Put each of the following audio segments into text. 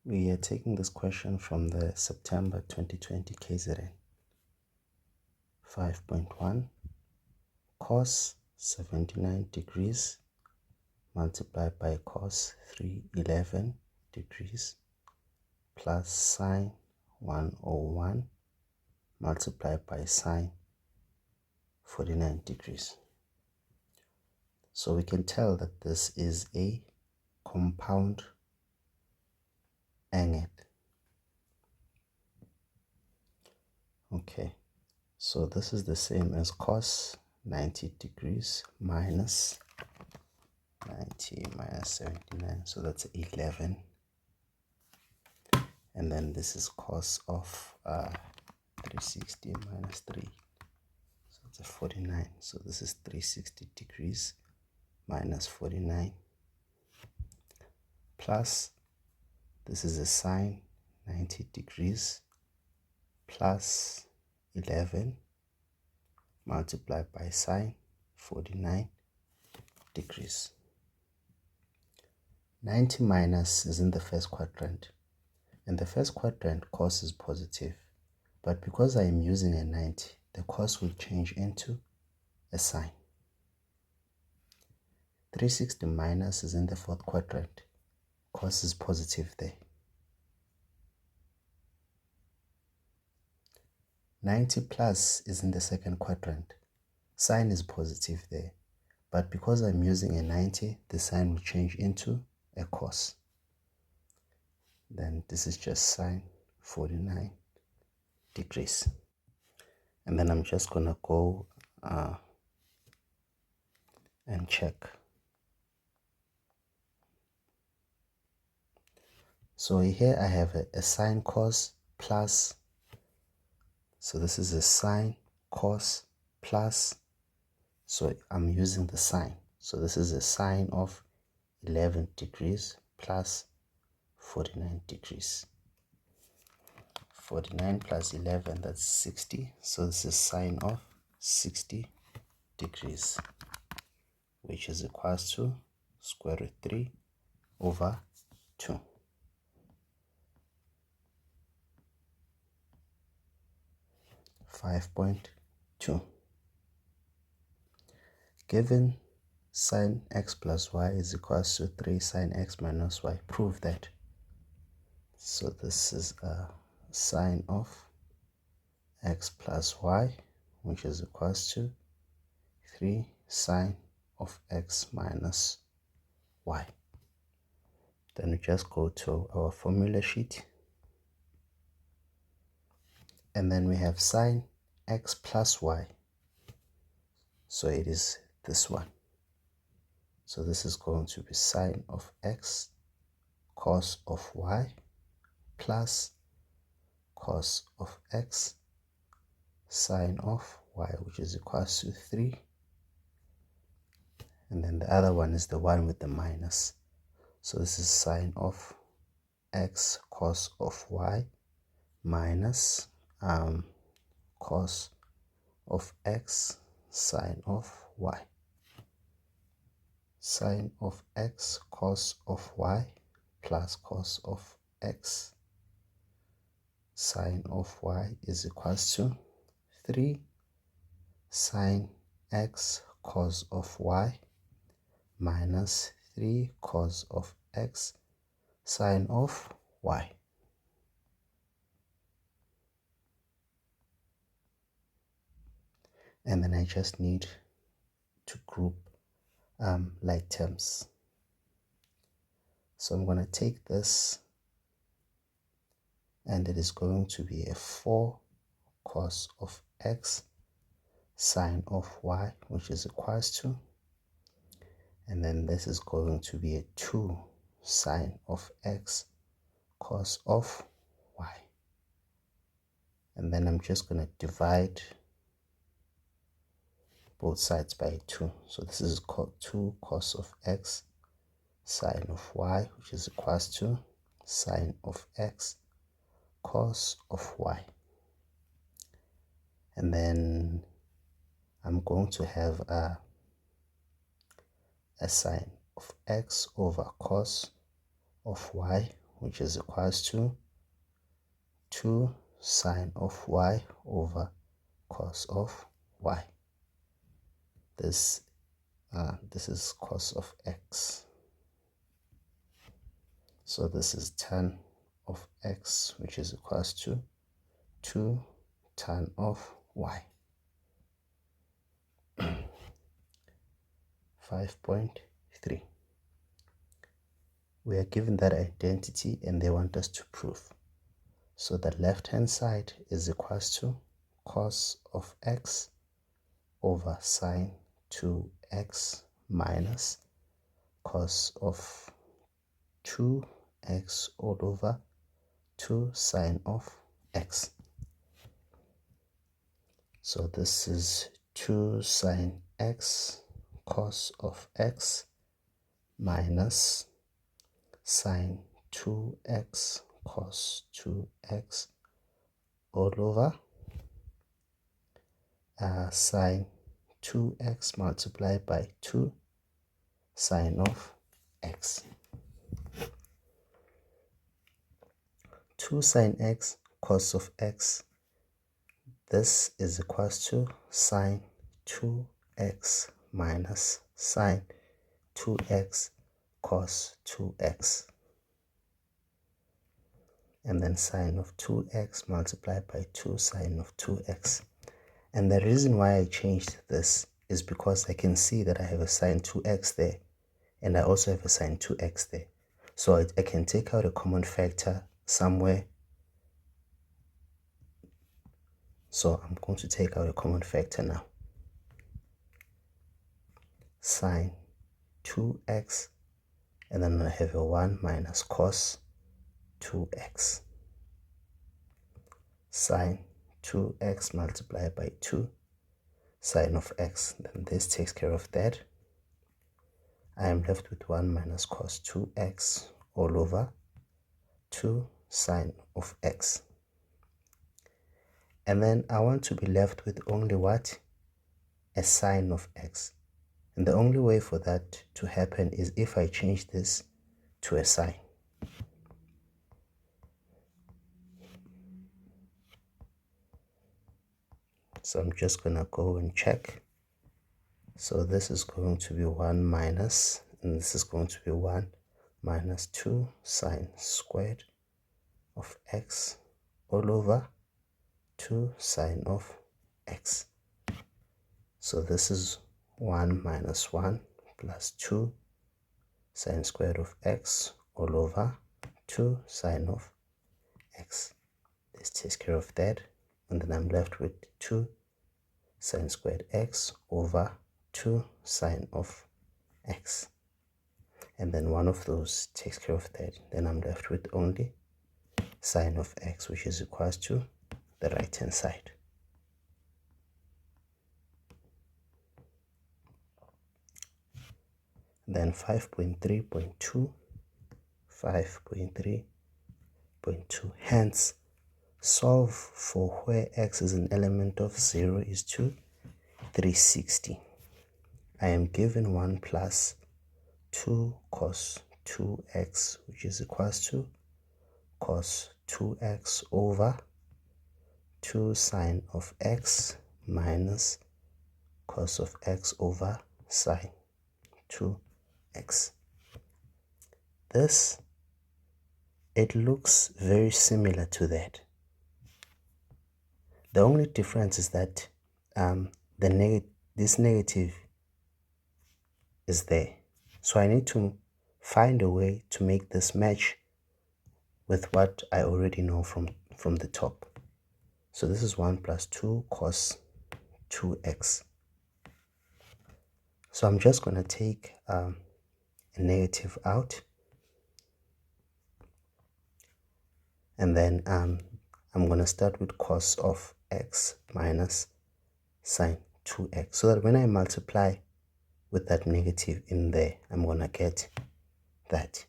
We are taking this question from the September 2020 KZN. 5.1 cos 79 degrees multiplied by cos 311 degrees plus sine 101 multiplied by sine 49 degrees. So we can tell that this is a compound angle. Okay, so this is the same as cos 90 degrees minus 90 minus 79, so that's 11. And then this is cos of 360 minus 3, so it's a 49. So this is 360 degrees minus 49 plus this is a sine 90 degrees plus 11 multiplied by sine 49 degrees. 90 minus is in the first quadrant. In the first quadrant, cos is positive, but because I am using a 90, the cos will change into a sine. 360 minus is in the fourth quadrant. Cos is positive there. 90 plus is in the second quadrant. Sine is positive there, but because I'm using a 90, the sine will change into a cos. Then this is just sine 49 degrees. And then I'm just gonna go and check. So here I have a sine cos plus, so this is a sine cos plus, so I'm using the sine. So this is a sine of 11 degrees plus 49 degrees. 49 plus 11, that's 60. So this is sine of 60 degrees, which is equals to square root 3 over 2. Five point 2. Given sine x plus y is equals to 3 sine x minus y, prove that. So this is a sine of x plus y, which is equals to 3 sine of x minus y. Then we just go to our formula sheet, and then we have sine x plus y, so it is this one. So this is going to be sine of x cos of y plus cos of x sine of y, which is equals to 3. And then the other one is the one with the minus. So this is sine of x cos of y minus cos of x sine of y. Sine of x cos of y plus cos of x sine of y is equals to 3 sine x cos of y minus 3 cos of x sine of y. And then I just need to group like terms. So I'm going to take this, and it is going to be a 4 cos of x sine of y, which is equals to, and then this is going to be a 2 sine of x cos of y. And then I'm just going to divide both sides by 2. So this is 2 cos of x sine of y, which is equals to sine of x cos of y. And then I'm going to have a sine of x over cos of y, which is equals to 2 sine of y over cos of y. This is cos of x. So this is tan of x, which is equals to 2 tan of y. 5.3. We are given that identity and they want us to prove. So the left hand side is equals to cos of x over sine 2x minus cos of 2x all over 2 sine of x. So this is 2 sine x cos of x minus sine 2x cos 2x all over sine 2x multiplied by 2 sine of x. 2 sine x cos of x, this is equals to sine 2x minus sine 2x cos 2x, and then sine of 2x multiplied by 2 sine of 2x. And the reason why I changed this is because I can see that I have a sine 2x there and I also have a sine 2x there. So I can take out a common factor somewhere. So I'm going to take out a common factor now. Sine 2x, and then I have a 1 minus cos 2x. Sine 2x multiplied by 2 sine of x. Then this takes care of that. I am left with 1 minus cos 2x all over 2 sine of x. And then I want to be left with only what? A sine of x. And the only way for that to happen is if I change this to a sine. So I'm just going to go and check. So this is going to be 1 minus, and this is going to be 1 minus 2 sine squared of x all over 2 sine of x. So this is 1 minus 1 plus 2 sine squared of x all over 2 sine of x. This takes care of that, and then I'm left with 2 sine squared x over 2 sine of x. And then one of those takes care of that. Then I'm left with only sine of x, which is equals to the right hand side. Then 5.3.2, 5.3.2. Hence, solve for where x is an element of 0 is to 360. I am given 1 plus 2 cos 2x, which is equals to cos 2x over 2 sine of x minus cos of x over sine 2x. This, it looks very similar to that. The only difference is that this negative is there. So I need to find a way to make this match with what I already know from the top. So this is 1 plus 2 cos 2x. So I'm just going to take a negative out, and then I'm going to start with cos of x minus sine 2x, so that when I multiply with that negative in there, I'm going to get that.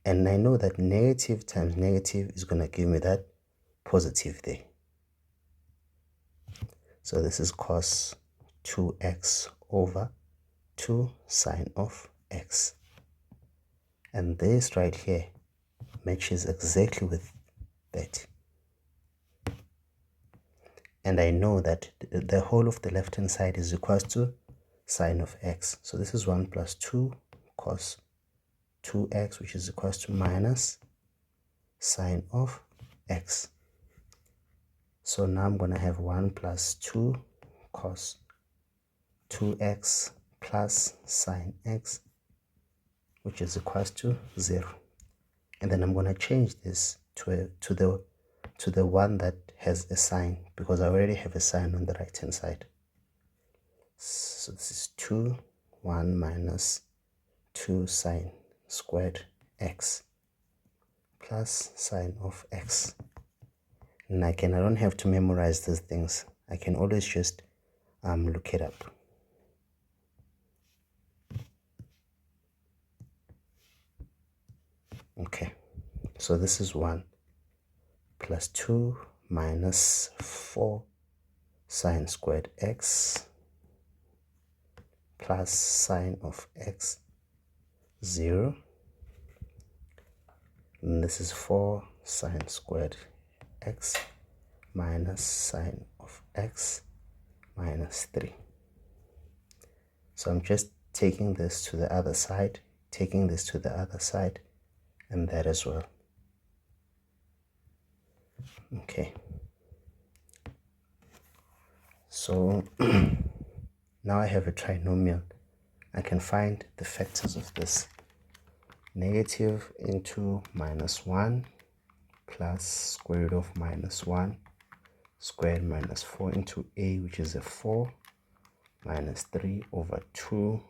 And I know that negative times negative is going to give me that positive there. So this is cos 2x over 2 sine of x. And this right here matches exactly with that. And I know that the whole of the left hand side is equal to sine of x. So this is 1 plus 2 cos 2x, which is equal to minus sine of x. So now I'm going to have 1 plus 2 cos 2x plus sine x, which is equal to 0. And then I'm going to change this to the one that has a sign, because I already have a sign on the right hand side. So this is 2, 1 minus 2 sine squared x plus sine of x. And I don't have to memorize these things. I can always just look it up. Okay, so this is 1 plus 2 minus 4 sine squared x plus sine of x 0. And this is 4 sine squared x minus sine of x minus 3. So I'm just taking this to the other side, taking this to the other side, and that as well. Okay. So now I have a trinomial. I can find the factors of this. Negative into minus 1 plus square root of minus 1 squared minus 4 into a, which is a 4, minus 3 over 2a.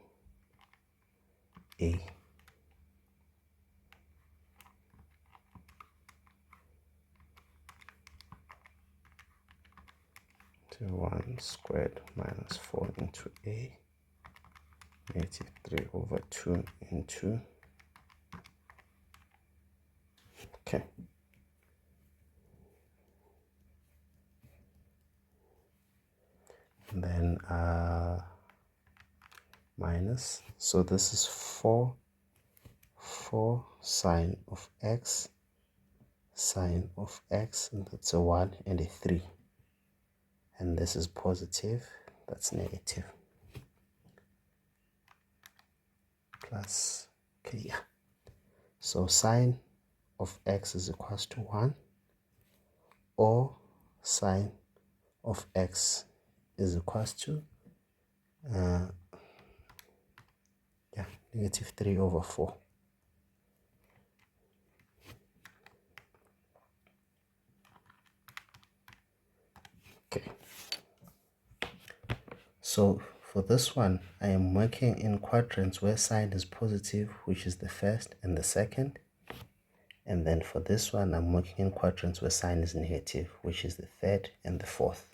To 1 squared minus 4 into a, negative 3 over 2 into, okay. And then minus, so this is 4 sine of x, and that's a 1 and a 3. And this is positive, that's negative. Plus, okay, yeah. So sine of x is equals to 1, or sine of x is equals to negative 3 over 4. Okay. So for this one, I am working in quadrants where sine is positive, which is the first and the second. And then for this one, I'm working in quadrants where sine is negative, which is the third and the fourth.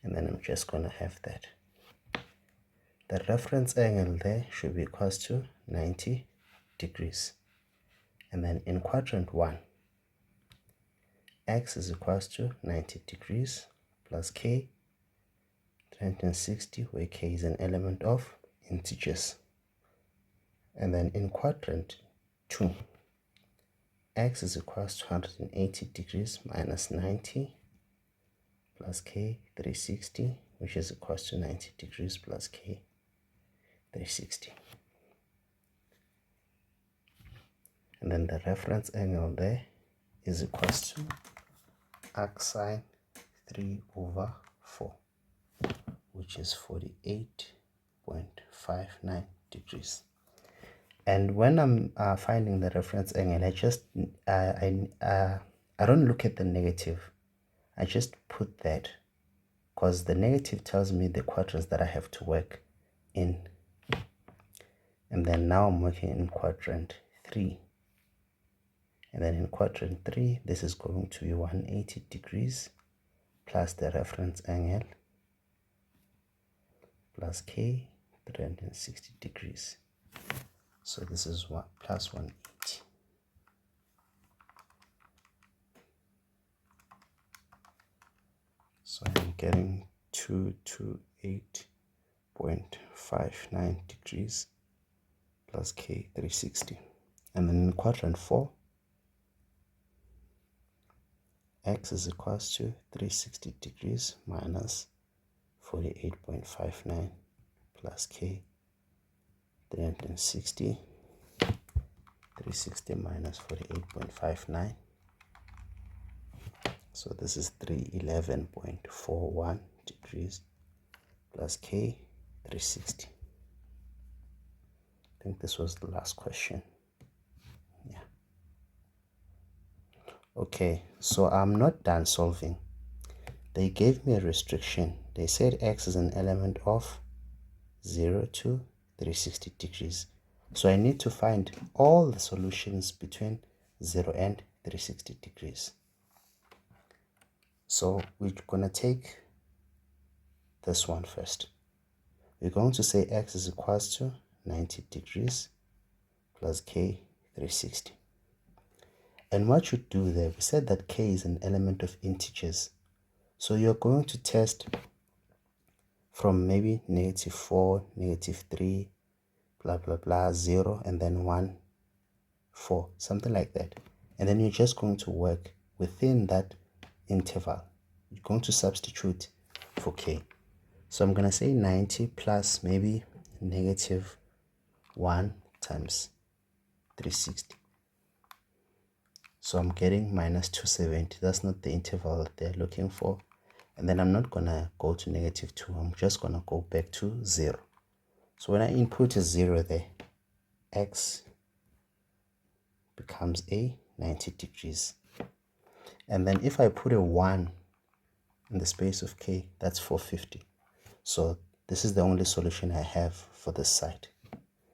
And then I'm just going to have that. The reference angle there should be equal to 90 degrees. And then in quadrant 1, x is equal to 90 degrees plus k, 360, where k is an element of integers. And then in quadrant 2, x is equal to 180 degrees minus 90 plus k, 360, which is equal to 90 degrees plus k, 360. And then the reference angle there is equal to arc sine 3 over 4, which is 48.59 degrees. And when I'm finding the reference angle, I just I don't look at the negative. I just put that, because the negative tells me the quadrants that I have to work in. And then now I'm working in quadrant 3. And then in quadrant 3, this is going to be 180 degrees plus the reference angle plus k, 360 degrees. So this is plus 180. So I'm getting 228.59 degrees plus k 360. And then in quadrant 4, x is equals to 360 degrees minus 48.59 plus k 360. 360 minus 48.59. So this is 311.41 degrees plus k 360. I think this was the last question. Yeah. Okay, so I'm not done solving. They gave me a restriction. They said x is an element of 0 to 360 degrees. So I need to find all the solutions between 0 and 360 degrees. So we're going to take this one first. We're going to say x is equals to 90 degrees plus k 360. And what you do there, we said that k is an element of integers. So you're going to test from maybe -4, -3, blah, blah, blah, 0, and then 1, 4, something like that. And then you're just going to work within that interval. You're going to substitute for k. So I'm going to say 90 plus maybe -1 times 360. So I'm getting minus 270. That's not the interval that they're looking for. And then I'm not going to go to -2. I'm just going to go back to 0. So when I input a 0 there, x becomes a 90 degrees. And then if I put a 1 in the space of k, that's 450. So this is the only solution I have for this side.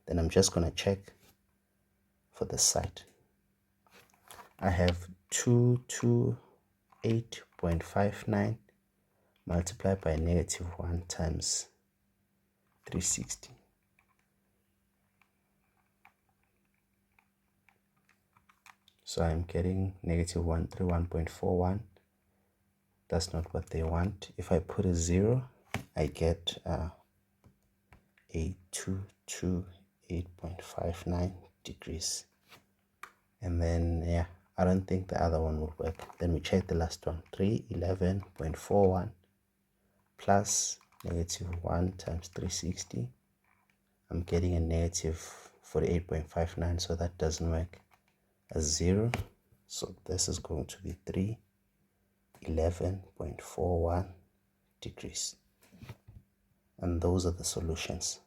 Then I'm just going to check for this side. I have 228.59 multiplied by -1 times 360. So I'm getting -131.41. That's not what they want. If I put a 0, I get a 228.59 degrees. And then, yeah, I don't think the other one would work. Then we check the last one. 311.41 plus -1 times 360. I'm getting a -48.59, so that doesn't work. A 0. So this is going to be 311.41 degrees. And those are the solutions.